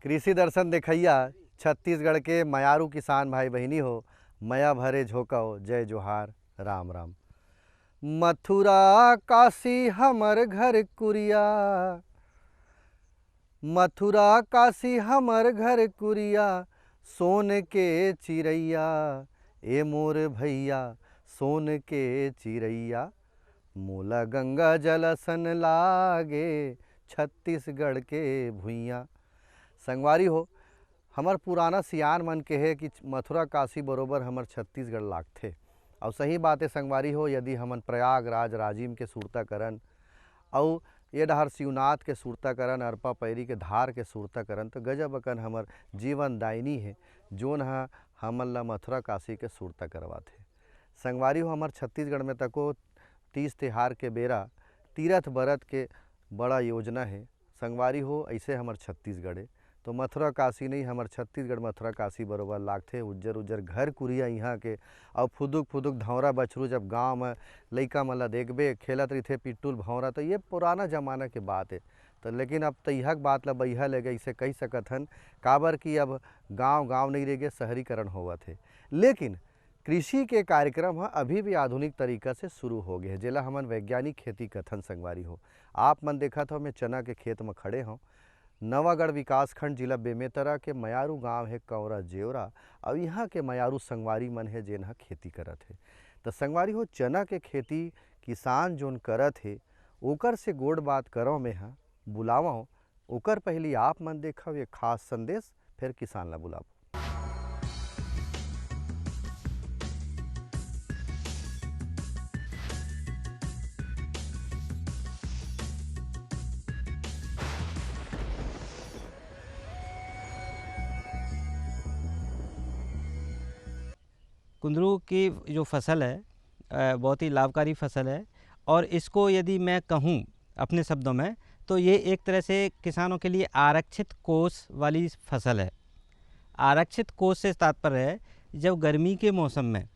कृषि दर्शन देखैया छत्तीसगढ़ के मयारू किसान भाई बहिनी हो, मया भरे झोंकव जय जोहार राम राम। मथुरा काशी हमर घर कुरिया, मथुरा काशी हमर घर कुरिया, सोन के चिरैया ए मोर भैया सोन के चिरैया। मोला गंगा जल सन लागे छत्तीसगढ़ के भुइयाँ। संगवारी हो, हमर पुराना सियान मन के है कि मथुरा काशी बरोबर हमर छत्तीसगढ़ लागथे। और सही बात है संगवारी हो, यदि हमन प्रयागराज राजिम के सुरता करन और ये डहर शिवनाथ के सुरता करन, अरपा पैरी के धार के सुरता करन, तो गजब अकन हमर जीवन दायनी है जोन हमन ला मथुरा काशी के सुरता करवाथे। संगवारी हो, हमर छत्तीसगढ़ में तको तीज तिहार के बेरा तीरथ बरत के बड़ा योजना है। संगवारी हो, ऐसे हमर छत्तीसगढ़ है तो मथुरा काशी नहीं, हमर छत्तीसगढ़ मथुरा काशी बरोबर लागथे। उज्जर उज्जर घर कुरिया यहाँ के, और फुदुक फुदुक धौरा बछरू जब गांव में लइका मन ला देखबे खेलत रहिथे पिट्टूल भौरा, तो ये पुराना जमाना के बात है। तो लेकिन अब तइहक बात ला बइहा ले गए इसे कही सकत हन, काबर कि अब गांव गांव नहीं रह गए, शहरीकरण होवत है। लेकिन कृषि के कार्यक्रम अभी भी आधुनिक तरीका से शुरू हो गए, जेला हमन वैज्ञानिक खेती कथन। संगवारी हो, आप मन देखत हो मैं चना के खेत में खड़े हूँ। नवागढ़ विकासखंड जिला बेमेतरा के मयारू गांव है कौरा जेवरा, और यहाँ के मयारू संगवारी मन है जेन खेती करत है। तो संगवारी हो, चना के खेती किसान जोन करत है ओकर से गोड़ बात करो मैं बुलावा। ओकर पहली आप मन देखो ये खास संदेश, फिर किसान ला बुलाओ। कुंदरू की जो फसल है बहुत ही लाभकारी फसल है, और इसको यदि मैं कहूँ अपने शब्दों में तो ये एक तरह से किसानों के लिए आरक्षित कोष वाली फसल है। आरक्षित कोष से तात्पर्य है जब गर्मी के मौसम में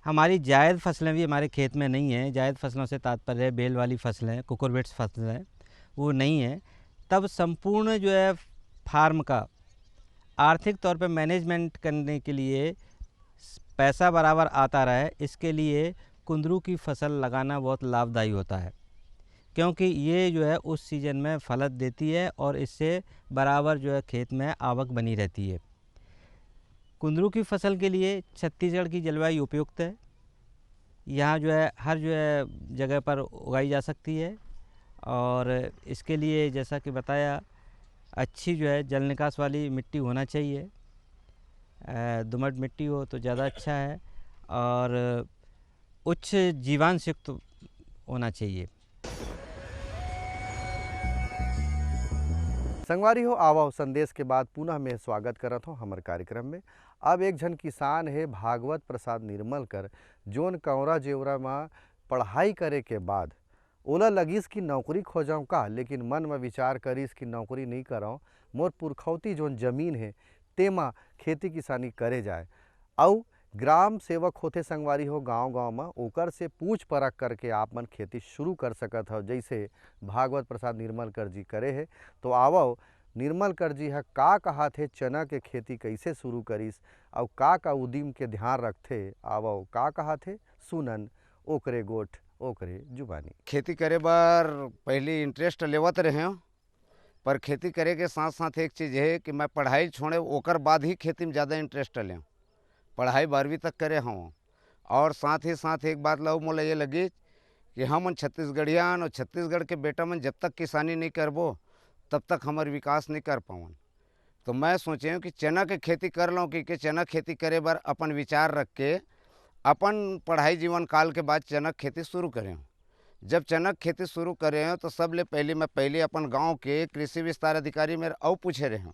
हमारी जायद फसलें भी हमारे खेत में नहीं हैं, जायद फसलों से तात्पर्य है बेल वाली फसलें, कुकुरबिट्स फसलें वो नहीं है, तब संपूर्ण जो है फार्म का आर्थिक तौर पे मैनेजमेंट करने के लिए पैसा बराबर आता रहे, इसके लिए कुंदरू की फसल लगाना बहुत लाभदायी होता है, क्योंकि ये जो है उस सीज़न में फलत देती है और इससे बराबर जो है खेत में आवक बनी रहती है। कुंदरू की फसल के लिए छत्तीसगढ़ की जलवायु उपयुक्त है। यहाँ जो है हर जो है जगह पर उगाई जा सकती है, और इसके लिए जैसा कि बताया अच्छी जो है जल निकास वाली मिट्टी होना चाहिए। दोमट मिट्टी हो तो ज़्यादा अच्छा है, और उच्च जीवांश युक्त होना चाहिए। संगवारी हो, आवो संदेश के बाद पुनः मैं स्वागत करत हूँ हमारे कार्यक्रम में। अब एक जन किसान है भागवत प्रसाद निर्मलकर, जोन कौरा जेवरा में पढ़ाई करे के बाद ओला लगिस कि नौकरी खोजाऊँ का, लेकिन मन में विचार करिस कि नौकरी नहीं कराऊँ, मोर पुरखौती जोन जमीन है तेमा खेती किसानी करे जाए। और ग्राम सेवक होते संगवारी हो गांव गांव में, ओकर से पूछ परख करके आप मन खेती शुरू कर सकत हो, जैसे भागवत प्रसाद निर्मलकर जी करे है। तो आवो निर्मलकर जी का कहा थे चना के खेती कैसे शुरू करिस और का उद्यम के ध्यान रखते, आवो का कहा थे सुनन ओकरे गोठ ओकरे जुबानी। खेती करे बर पहली इंटरेस्ट लेवत रहे हो, पर खेती करे के साथ साथ एक चीज़ है कि मैं पढ़ाई छोड़े ओकर बाद ही खेती में ज़्यादा इंटरेस्ट लें। पढ़ाई 12वीं तक करे हूँ, और साथ ही साथ एक बात लो मोला ये लगी कि हम छत्तीसगढ़ियान और छत्तीसगढ़ के बेटा मन जब तक किसानी नहीं करबो तब तक हमार विकास नहीं कर पावन। तो मैं सोचे कि चना के खेती कर लूँ, कि चना खेती करे बर अपन विचार रख के अपन पढ़ाई जीवन काल के बाद चना खेती शुरू करें। जब चना खेती शुरू करे हैं तो सबले पहले अपन गांव के कृषि विस्तार अधिकारी मेरे और पूछे रहे हैं,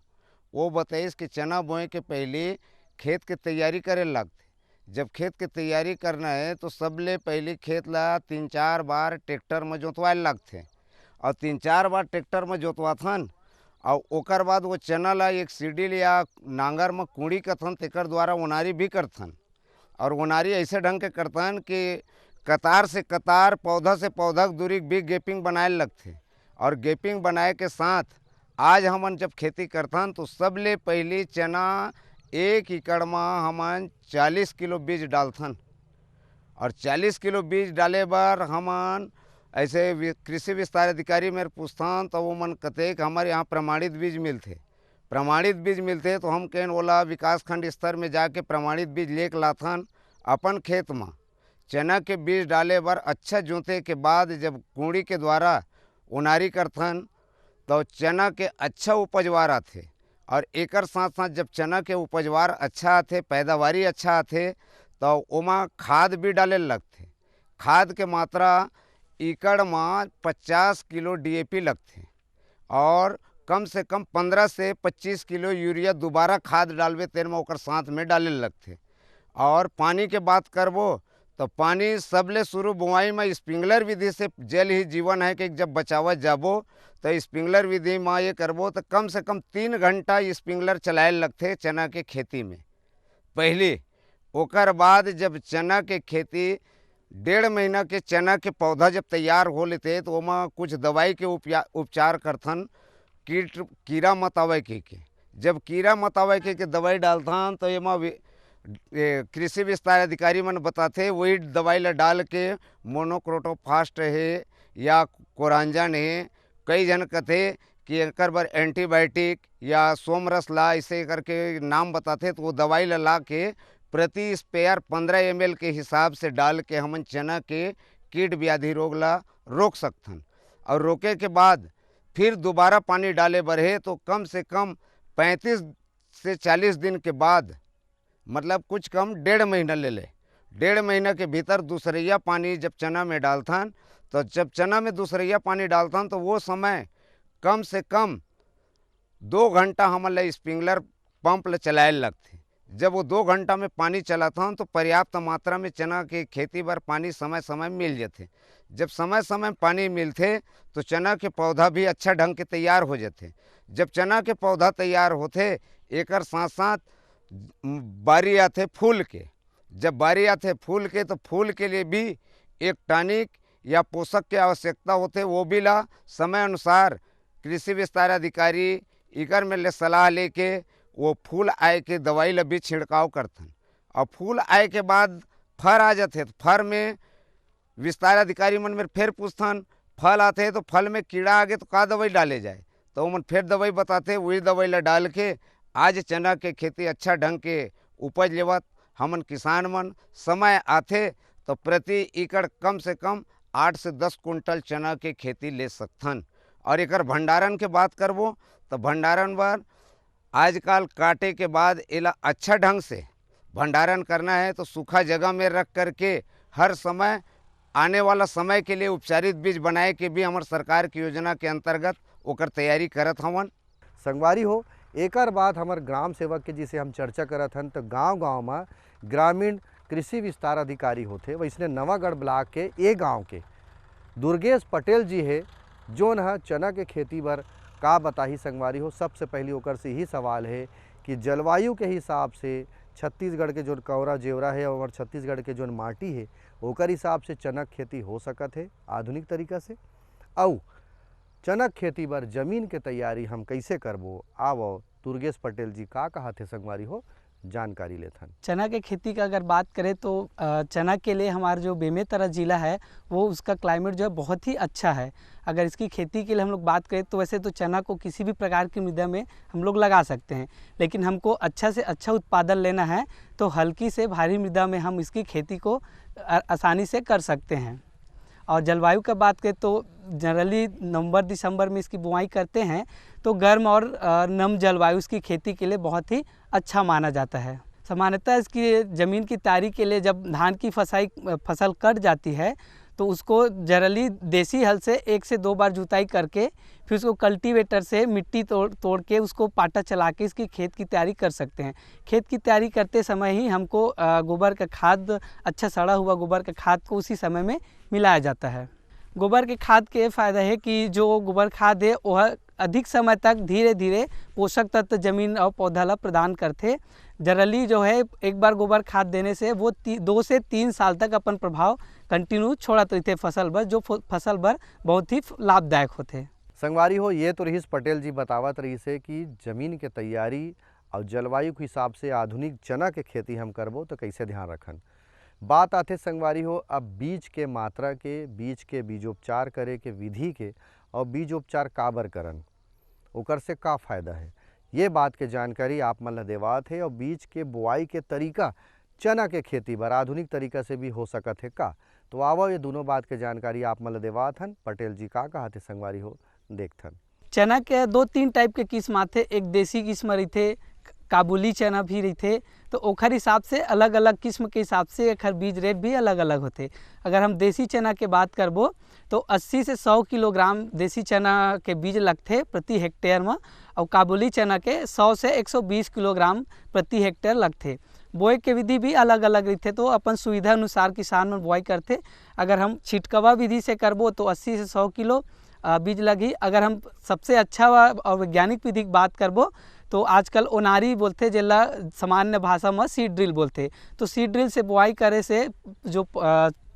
वो बताइस कि चना बोए के पहले खेत के तैयारी करे लगते। जब खेत के तैयारी करना है तो सबले पहले खेत ला 3-4 बार ट्रैक्टर में जोतवाए लगते, और 3-4 बार ट्रैक्टर में जोतवाथन, और ओकर बाद वो चना ला एक सीढ़ी या नांगर में कूड़ी कथन, तेकर द्वारा ओनारी भी करथन। और ओनारी ऐसे ढंग के करथन कि कतार से कतार पौधा से पौधा की दूरी भी गैपिंग बनाए लगते, और गैपिंग बनाए के साथ आज हमन जब खेती करथन तो सबले पहली चना 1 एकड़ में हमन 40 किलो बीज डालथन। और 40 किलो बीज डाले बार हमन ऐसे कृषि विस्तार अधिकारी मेरे पूछथन तो वो मन कतेक हमारे यहाँ प्रमाणित बीज मिलते। प्रमाणित बीज मिलते तो हम कहें ओला विकास खंड स्तर में जाके प्रमाणित बीज लेके लाथन। अपन खेत में चना के बीज डाले बार अच्छा जोते के बाद जब कूड़ी के द्वारा उनारी करथन तो चना के अच्छा उपजवार आथे। और एकर साथ साथ जब चना के उपजवार अच्छा आथे, पैदावारी अच्छा आथे, तो ओमा खाद भी डाले लगथे। खाद के मात्रा एकड़ में 50 किलो DAP लगथे और कम से कम 15 से 25 किलो यूरिया दोबारा खाद डालबे तेन में ओकर साथ में डाले लगथे। और पानी के बात करबो तो पानी सबले शुरू बुआई में स्प्रिंकलर विधि से, जल ही जीवन है कि जब बचावत जाबो तो स्प्रिंकलर विधि में ये करबो तो कम से कम 3 घंटा स्प्रिंकलर चलाए लगथे चना के खेती में पहले। ओकर बाद जब चना के खेती 1.5 महीना के चना के पौधा जब तैयार हो लेते तो ओमा कुछ दवाई के उपचार करथन कीड़ा मत आवे के। जब कीड़ा मत आवे के दवाई डालथन तो एमा कृषि विस्तार अधिकारी मन बताते वही दवाई ला डाल के मोनोक्रोटोफास्ट है या कोरांजन है, कई जन कहते कि एकर बर एंटीबायोटिक या सोमरस ला ऐसे करके नाम बताते तो वो दवाई ला के प्रति स्पेयर 15 ml के हिसाब से डाल के हमन चना के कीट व्याधि रोग ला रोक सकथन। और रोके के बाद फिर दोबारा पानी डाले बरहे तो कम से कम 35 से 40 दिन के बाद, मतलब कुछ कम 1.5 महीना ले 1.5 महीना के भीतर दूसरैया पानी जब चना में डालथन तो जब चना में दूसरैया पानी डालथन तो वो समय कम से कम 2 घंटा हमन ला स्प्रिंकलर पंप ला चलाए लगथे। जब वो 2 घंटा में पानी चलाथन तो पर्याप्त मात्रा में चना के खेती बर पानी समय समय मिल जाते। जब समय समय पानी मिलते तो चना के पौधा भी अच्छा ढंग के तैयार हो जाते। जब चना के पौधा तैयार होते एकर साथ साथ बारी आते फूल के। जब बारी आते फूल के तो फूल के लिए भी एक टॉनिक या पोषक की आवश्यकता होते, वो भी ला समय अनुसार कृषि विस्तार अधिकारी इकर में ले सलाह लेके वो फूल आए के दवाई ला भी छिड़काव करथन। और फूल आए के बाद फर आ जाते तो फर में विस्तार अधिकारी मन में फिर पूछथन, फल आते तो फल में कीड़ा आ गए तो का दवाई डाले जाए, तो वो मन फिर दवाई बताते, वही दवाई ला डाल के आज चना के खेती अच्छा ढंग के उपज लेवत हमन किसान मन। समय आते तो प्रति एकड़ कम से कम 8 से 10 कुंटल चना के खेती ले सकथन। और एकर भंडारण के बात करबो तो भंडारण बर आजकल काटे के बाद एला अच्छा ढंग से भंडारण करना है तो सूखा जगह में रख करके हर समय आने वाला समय के लिए उपचारित बीज बनाए के भी हमार सरकार की योजना के अंतर्गत ओकर तैयारी करत हवन। संगवारी हो एकर बाद हमार ग्राम सेवक के जिसे हम चर्चा करत हन तो गांव-गांव में ग्रामीण कृषि विस्तार अधिकारी होते। वैसने नवागढ़ ब्लॉक के ए गांव के दुर्गेश पटेल जी है जोन है चना के खेती बर का बताही संगवारी हो। सबसे पहले ओकर से ही सवाल है कि जलवायु के हिसाब से छत्तीसगढ़ के जो कौरा जेवरा है और छत्तीसगढ़ के जो माटी है ओकर हिसाब से चनक खेती हो सकत है आधुनिक तरीका से। और चनक खेती बर जमीन के तैयारी हम कैसे करबो, आवो दुर्गेश पटेल जी का कहा थे संगवारी हो जानकारी लेथन। चना के खेती का अगर बात करें तो चना के लिए हमारा जो बेमेतरा ज़िला है वो उसका क्लाइमेट जो है बहुत ही अच्छा है। अगर इसकी खेती के लिए हम लोग बात करें तो वैसे तो चना को किसी भी प्रकार की मृदा में हम लोग लगा सकते हैं, लेकिन हमको अच्छा से अच्छा उत्पादन लेना है तो हल्की से भारी मृदा में हम इसकी खेती को आसानी से कर सकते हैं। और जलवायु का बात करें तो जनरली नवंबर दिसंबर में इसकी बुआई करते हैं तो गर्म और नम जलवायु इसकी खेती के लिए बहुत ही अच्छा माना जाता है। सामान्यतः इसकी ज़मीन की तैयारी के लिए जब धान की फसल कट जाती है तो उसको जनरली देसी हल से 1 से 2 बार जुताई करके फिर उसको कल्टीवेटर से मिट्टी तोड़ के उसको पाटा चला के इसकी खेत की तैयारी कर सकते हैं। खेत की तैयारी करते समय ही हमको गोबर का खाद, अच्छा सड़ा हुआ गोबर का खाद को उसी समय में मिलाया जाता है। गोबर के खाद के फ़ायदा है कि जो गोबर खाद है वह अधिक समय तक धीरे धीरे पोषक तत्व जमीन और पौधा ला प्रदान करते। जनरली जो है एक बार गोबर खाद देने से वो 2 से 3 साल तक अपन प्रभाव कंटिन्यू छोड़त रहते फसल बर, जो फसल बर बहुत ही लाभदायक होते। संगवारी हो ये तो रहीश पटेल जी बतावत रही से कि ज़मीन के तैयारी और जलवायु के हिसाब से आधुनिक चना के खेती हम करबो तो कैसे ध्यान रखन। बात आते संगवारी हो अब बीज के मात्रा के, बीज के बीजोपचार करे के विधि के और बीजोपचार काबर करन, ओकर से का फ़ायदा है, ये बात के जानकारी आप मन ला देवात है। और बीज के बुआई के तरीका चना के खेती बर आधुनिक तरीका से भी हो सकत है का, तो आवो ये दोनों बात के जानकारी आप मन ला देवात हन। पटेल जी का कहते संगवारी हो देखथन। चना के 2-3 टाइप के किस्म आते, एक देसी किस्म रहते, काबुली चना भी रहते, तो ओखर हिसाब से अलग अलग किस्म के हिसाब से एखर बीज रेट भी अलग अलग होते। अगर हम देसी चना के बात करबो तो 80 से 100 किलोग्राम देसी चना के बीज लगते प्रति हेक्टेयर में, और काबुली चना के 100 से 120 किलोग्राम प्रति हेक्टेयर लगते। बोए के विधि भी अलग अलग रहते, तो अपन सुविधा अनुसार किसान मन बुआई करते। अगर हम छिटकवा विधि से करबो तो 80 से 100 किलो बीज लगी। अगर हम सबसे अच्छा और वैज्ञानिक विधि की बात करबो तो आजकल ओनारी बोलते, जिला सामान्य भाषा में सीड ड्रिल बोलते। तो सीड ड्रिल से बुआई करे से जो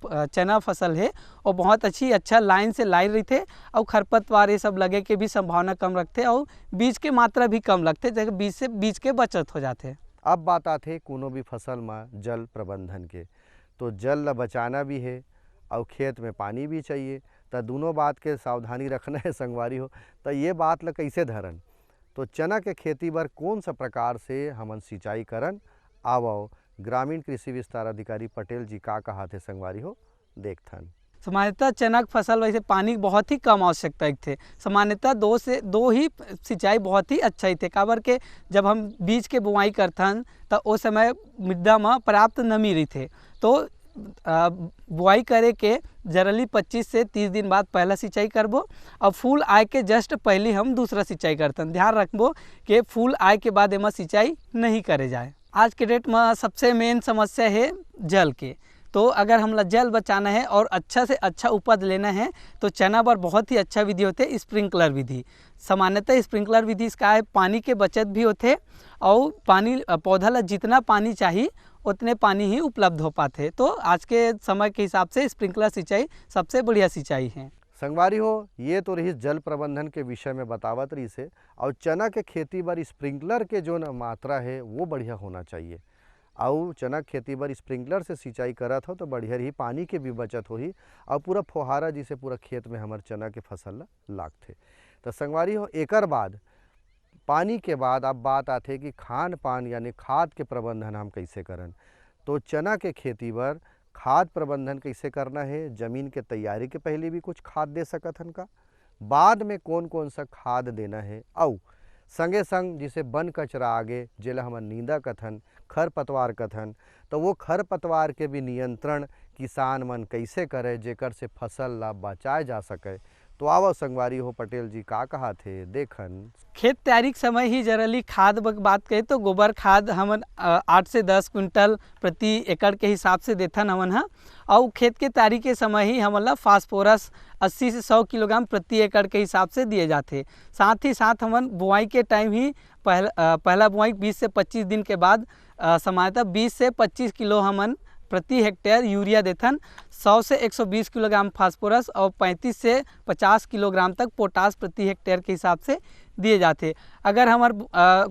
चना फसल है और बहुत अच्छा लाइन से लाइन रहते, और खरपतवार ये सब लगे के भी संभावना कम रखते, और बीज के मात्रा भी कम लगते, जैसे बीज के बचत हो जाते। अब बात आते कोनो भी फसल में जल प्रबंधन के, तो जल ला बचाना भी है और खेत में पानी भी चाहिए, तो दोनों बात के सावधानी रखना है संगवारी हो। तो ये बात ला कैसे धरन, तो चना के खेती बर कौन सा प्रकार से हमन सिंचाई करन, आवो ग्रामीण कृषि विस्तार अधिकारी पटेल जी का कहते संगवारी हो देखथन। सामान्यतः चना की फसल वैसे पानी की बहुत ही कम आवश्यकता थे। सामान्यतः 2 से 2 ही सिंचाई बहुत ही अच्छा ही थे, काबर के जब हम बीज के बुआई करथन तो उस समय मृदा में पर्याप्त नमी रही थे, तो बुआई करे के जनरली 25 से 30 दिन बाद पहला सिंचाई करबो, और फूल आए के जस्ट पहले हम दूसरा सिंचाई करतन। ध्यान रखबो कि फूल आए के बाद एमा सिंचाई नहीं करे जाए। आज के डेट में सबसे मेन समस्या है जल के, तो अगर हमला जल बचाना है और अच्छा से अच्छा उपज लेना है तो चना पर बहुत ही अच्छा विधि होते स्प्रिंकलर विधि। सामान्यतः स्प्रिंकलर विधि इसका है पानी के बचत भी होते, और पानी पौधा ला जितना पानी चाहिए उतने पानी ही उपलब्ध हो पाते। तो आज के समय के हिसाब से स्प्रिंकलर सिंचाई सबसे बढ़िया सिंचाई है। संगवारी हो ये तो रही जल प्रबंधन के विषय में बतावत रही से, और चना के खेती बर स्प्रिंकलर के जो मात्रा है वो बढ़िया होना चाहिए, और चना खेती बर स्प्रिंकलर से सिंचाई करत हो तो बढ़िया ही पानी के भी बचत होही, और पूरा फुहारा जिसे पूरा खेत में हमार चना के फसल लागथे। तो संगवारी हो एकर बाद पानी के बाद अब बात आते कि खान पान यानी खाद के प्रबंधन हम कैसे करन। तो चना के खेती बर खाद प्रबंधन कैसे करना है, ज़मीन के तैयारी के पहले भी कुछ खाद दे सकत हन का, बाद में कौन कौन सा खाद देना है, और संगे संग जिसे बन कचरा आगे जेला हमन नींदा कथन, खरपतवार कथन, तो वो खरपतवार के भी नियंत्रण किसान मन कैसे करे जेकर से फसल ला बचाए जा सके। तो आवो संगवारी हो पटेल जी का कहा थे देखन। खेत तैयारी के समय ही जनरली खाद बात करें तो गोबर खाद हमन 8 से 10 क्विंटल प्रति एकड़ के हिसाब से देथन हमन हा, और खेत के तैयारी के समय ही हमन ला फास्फोरस 80 से 100 किलोग्राम प्रति एकड़ के हिसाब से दिए जाते। साथ ही साथ हमन बुआई के टाइम ही पहला बुआई 20 से 25 दिन के बाद सामान्यतः 20 से 25 किलो हमन प्रति हेक्टेयर यूरिया देथन, 100 से 120 किलोग्राम फास्फोरस और 35 से 50 किलोग्राम तक पोटास प्रति हेक्टेयर के हिसाब से दिए जाते। अगर हमार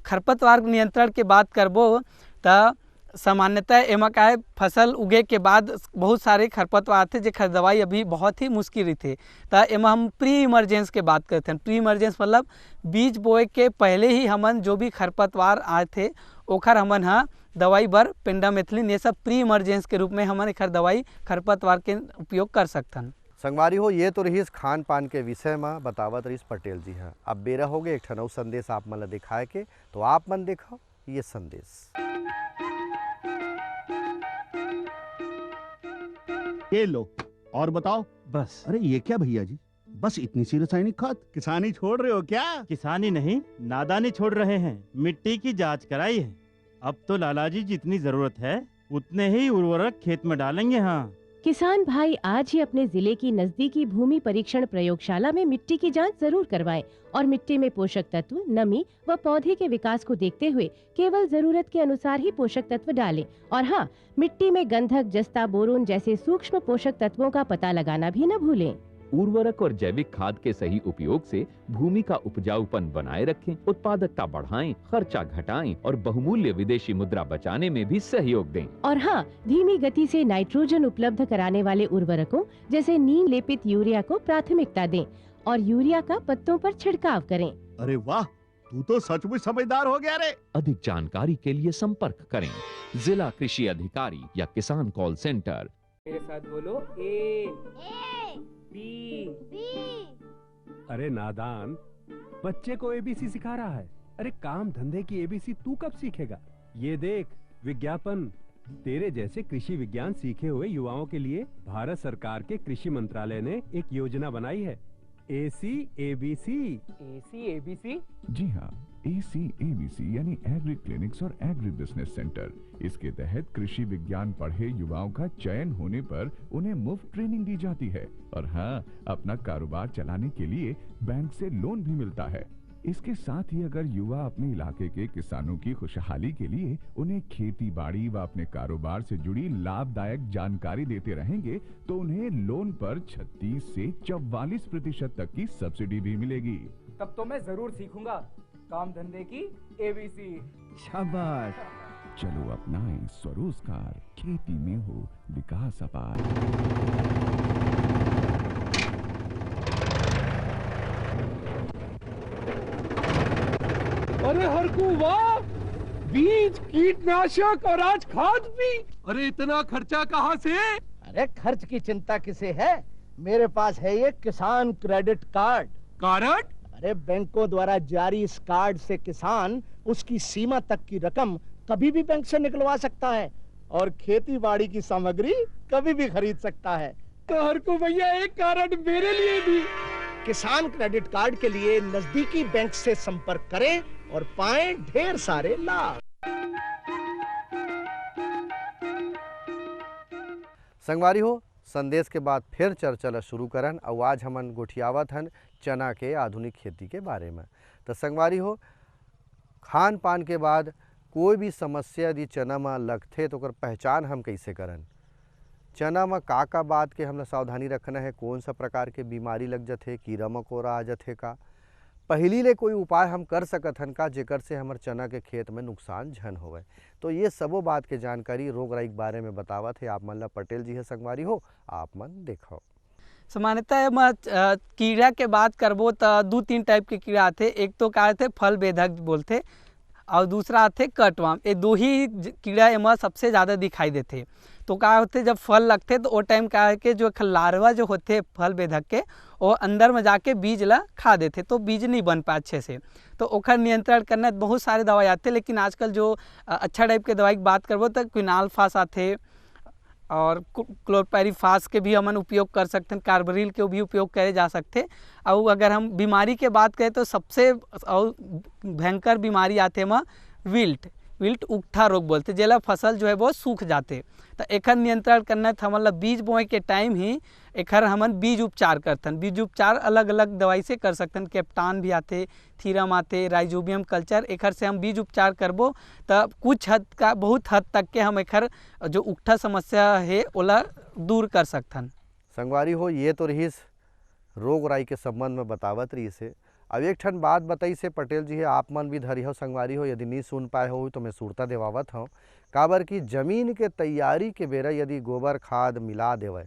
खरपतवार नियंत्रण के बात करबो तो सामान्यतः एमा का है फसल उगे के बाद बहुत सारे खरपतवार थे जेकर दवाई अभी बहुत ही मुश्किल रहते, तो एमा हम प्री इमरजेंस के बात करते हैं। प्री इमरजेंस मतलब बीज बोए के पहले ही हमन जो भी खरपतवार आए थे ओखर हमन हा दवाई बर पेंडामेथिलिन ये सब प्री इमरजेंस के रूप में हमन एक दवाई खरपतवार के उपयोग कर सकथन। संगवारी हो ये तो रही खान पान के विषय में बतावत रही पटेल जी हाँ। अब बेरा हो गए एक ठनऊ संदेश आप मन ला दिखाए के, तो आप मन देखो ये संदेश। ये लो और बताओ। बस। अरे ये क्या भैया जी, बस इतनी सी रासायनिक खाद? किसानी छोड़ रहे हो क्या? किसानी नहीं, नादानी छोड़ रहे हैं। मिट्टी की जांच कराई है, अब तो लालाजी जितनी जरूरत है उतने ही उर्वरक खेत में डालेंगे। हाँ किसान भाई आज ही अपने जिले की नजदीकी भूमि परीक्षण प्रयोगशाला में मिट्टी की जांच जरूर करवाएं और मिट्टी में पोषक तत्व, नमी व पौधे के विकास को देखते हुए केवल जरूरत के अनुसार ही पोषक तत्व डालें। और हाँ, मिट्टी में गंधक, जस्ता, बोरोन जैसे सूक्ष्म पोषक तत्वों का पता लगाना भी न भूलें। उर्वरक और जैविक खाद के सही उपयोग से भूमि का उपजाऊपन बनाए रखें, उत्पादकता बढ़ाएं, खर्चा घटाएं और बहुमूल्य विदेशी मुद्रा बचाने में भी सहयोग दें। और हाँ, धीमी गति से नाइट्रोजन उपलब्ध कराने वाले उर्वरकों जैसे नीम लेपित यूरिया को प्राथमिकता दें और यूरिया का पत्तों पर छिड़काव करें। अरे वाह, तू तो सचमुच समझदार हो गया रे। अधिक जानकारी के लिए संपर्क करें जिला कृषि अधिकारी या किसान कॉल सेंटर। मेरे साथ बोलो ए बी। अरे नादान, बच्चे को एबीसी सिखा रहा है। अरे काम धंधे की एबीसी तू कब सीखेगा? ये देख विज्ञापन। तेरे जैसे कृषि विज्ञान सीखे हुए युवाओं के लिए भारत सरकार के कृषि मंत्रालय ने एक योजना बनाई है, ACABC। ACABC? जी हाँ, ACABC यानी एग्री क्लिनिक्स और एग्री बिजनेस सेंटर। इसके तहत कृषि विज्ञान पढ़े युवाओं का चयन होने पर उन्हें मुफ्त ट्रेनिंग दी जाती है और हाँ, अपना कारोबार चलाने के लिए बैंक से लोन भी मिलता है। इसके साथ ही अगर युवा अपने इलाके के किसानों की खुशहाली के लिए उन्हें खेती बाड़ी व अपने कारोबार से जुड़ी लाभदायक जानकारी देते रहेंगे तो उन्हें लोन पर 36 से 44% तक की सब्सिडी भी मिलेगी। तब तो मैं जरूर सीखूंगा काम धंधे की ABC। शाबाश, चलो अपनाएं स्वरोजगार, खेती में हो विकास अपार। अरे हरकू वाह, बीज, कीटनाशक और आज खाद भी। अरे इतना खर्चा कहाँ से? अरे खर्च की चिंता किसे है, मेरे पास है ये किसान क्रेडिट कार्ड। कार्ड? अरे बैंकों द्वारा जारी इस कार्ड से किसान उसकी सीमा तक की रकम कभी भी बैंक से निकलवा सकता है और खेती बाड़ी की सामग्री कभी भी खरीद सकता है। तो हरकू भैया एक कार्ड मेरे लिए भी। किसान क्रेडिट कार्ड के लिए नजदीकी बैंक से संपर्क करें और पाएं ढेर सारे लाभ। संगवारी हो, संदेश के बाद फिर चर्चा शुरू करन और आज हमन गोठियावत हन चना के आधुनिक खेती के बारे में। तो संगवारी हो, खान पान के बाद कोई भी समस्या यदि चना में लगथे तो ओकर पहचान हम कैसे करन? चना में का बात के हमला सावधानी रखना है, कौन सा प्रकार के बीमारी लग जाथे, कीड़ा मकोड़ा आ जाथे का, पहली ले कोई उपाय हम कर सकत हन का जेकर से हमर चना के खेत में नुकसान झन होवे। तो ये सबो बात के जानकारी रोग राई के बारे में बतावत है आप मन ला पटेल जी है संगवारी हो, आप मन देखो। सामान्यतः कीड़ा के बात करबो तो 2-3 टाइप के कीड़ा आते। एक तो का आते फल बेधक बोलते और दूसरा आते कटवाम। ये दो ही कीड़ा एमा सबसे ज़्यादा दिखाई देते। तो क्या होते जब फल लगते तो वो टाइम क्या है कि जो लार्वा जो होते फल बेधक के वो अंदर में जाके बीज ला खा देते, तो बीज नहीं बन पाए अच्छे से। तो ओखर नियंत्रण करना बहुत सारे दवाई आते, लेकिन आजकल जो अच्छा टाइप के दवाई की बात करबो तो क्विनाल्फास आते और क्लोरपायरीफास के भी हमन उपयोग कर सकते हैं, कार्बरिल के भी उपयोग करे जा सकते। और अगर हम बीमारी के बात करें तो सबसे भयंकर बीमारी आते में विल्ट उकठा रोग बोलते, जेला फसल जो है वो सूख जाते। तो एखर नियंत्रण करना तो हमन ला बीज बोए के टाइम ही एखर हमन बीज उपचार करथन। बीज उपचार अलग अलग दवाई से कर सकथन, कैप्टान भी आते, थीरम आते, राइजोबियम कल्चर। एखर से हम बीज उपचार करबो तो कुछ हद का बहुत हद तक के हम एखर जो उकठा समस्या है ओला दूर कर सकथन। संगवारी हो, ये तो रही रोग राई के संबंध में बतावत रही से। अब एक ठन बात बताई से पटेल जी है, आप मन भी धरी हो संगवारी हो, यदि नहीं सुन पाए हो तो मैं सुरता देवावत हूँ। काबर की जमीन के तैयारी के बेरा यदि गोबर खाद मिला देवे,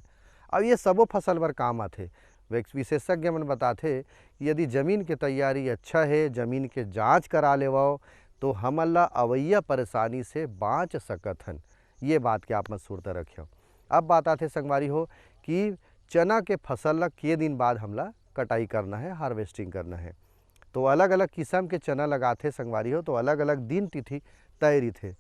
अब ये सबो फसल बर काम आथे। विशेषज्ञ मन बताथे कि यदि जमीन के तैयारी अच्छा है, जमीन के जांच करा लेवो तो हमन ला अवैया परेशानी से बाँच सकत हन। ये बात के आप मन सुरता रखियो। अब बात आथे संगवारी हो कि चना के फसल ला के दिन बाद हमला कटाई करना है, हार्वेस्टिंग करना है। तो अलग अलग किस्म के चना लगाते संगवारी हो, तो अलग अलग दिन तिथि तय रही।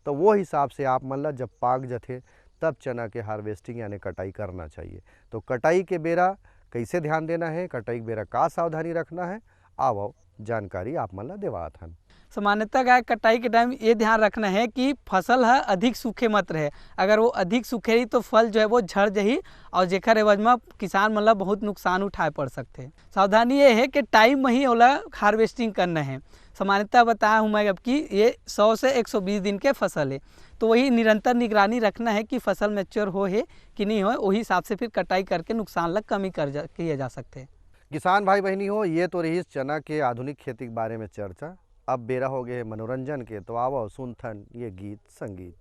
तो वो हिसाब से आप मन ला जब पाक जाते तब चना के हार्वेस्टिंग यानी कटाई करना चाहिए। तो कटाई के बेरा कैसे ध्यान देना है, कटाई के बेरा का सावधानी रखना है, आओ जानकारी आप मन ला देवात हन। सामान्यतः गाय कटाई के टाइम ये ध्यान रखना है कि फसल है अधिक सूखे मत रहे। अगर वो अधिक सूखे रही तो फल जो है वो झड़ जाही और जेकर एवज में किसान मतलब बहुत नुकसान उठाए पड़ सकते हैं। सावधानी ये है कि टाइम में ही ओला हार्वेस्टिंग करना है। सामान्यतः बताया हूँ मैं अब कि ये 100 से 120 दिन के फसल है, तो वही निरंतर निगरानी रखना है कि फसल मैच्योर हो है कि नहीं हो, वही हिसाब से फिर कटाई करके नुकसान लग कमी किए जा सकते हैं। किसान भाई बहनी हो, ये तो रही चना के आधुनिक खेती के बारे में चर्चा। अब बेरा हो गए मनोरंजन के, तो आओ सुनथन ये गीत संगीत।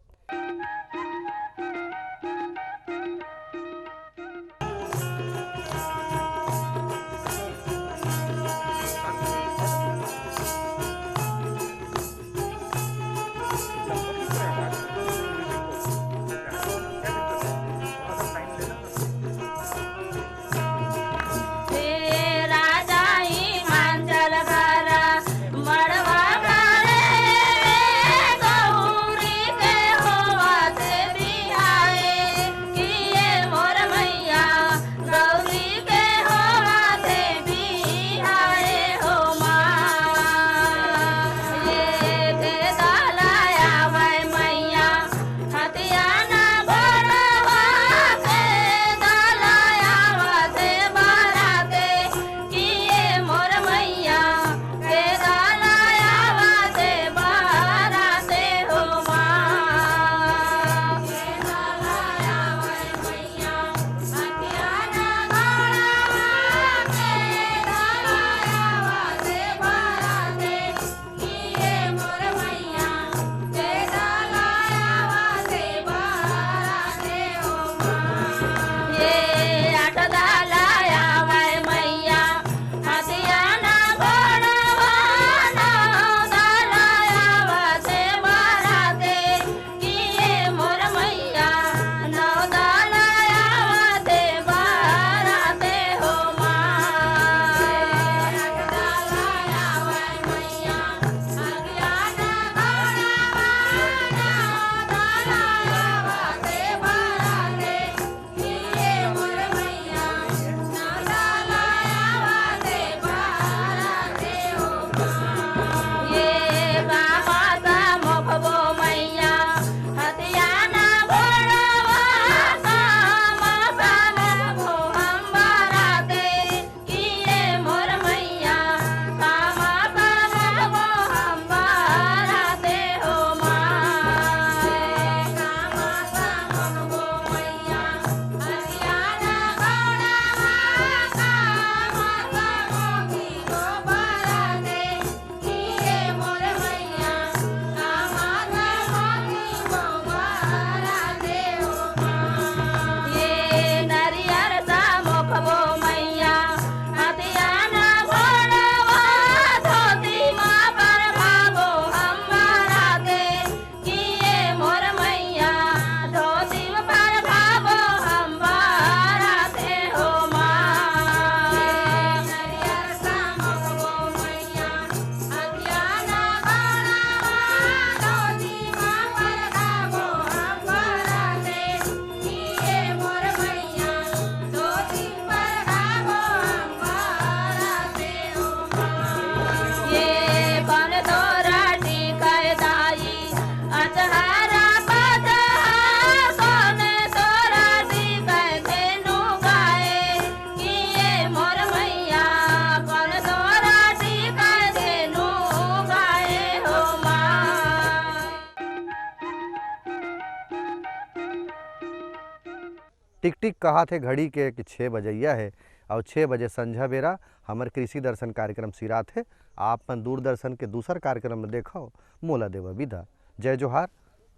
टिक टिक कहा थे घड़ी के कि 6 बजैया है और 6 बजे संझा बेरा हमारे कृषि दर्शन कार्यक्रम सिरात है। आप दूरदर्शन के दूसर कार्यक्रम में देखो। मोला देवा विदा। जय जोहार,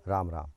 राम राम।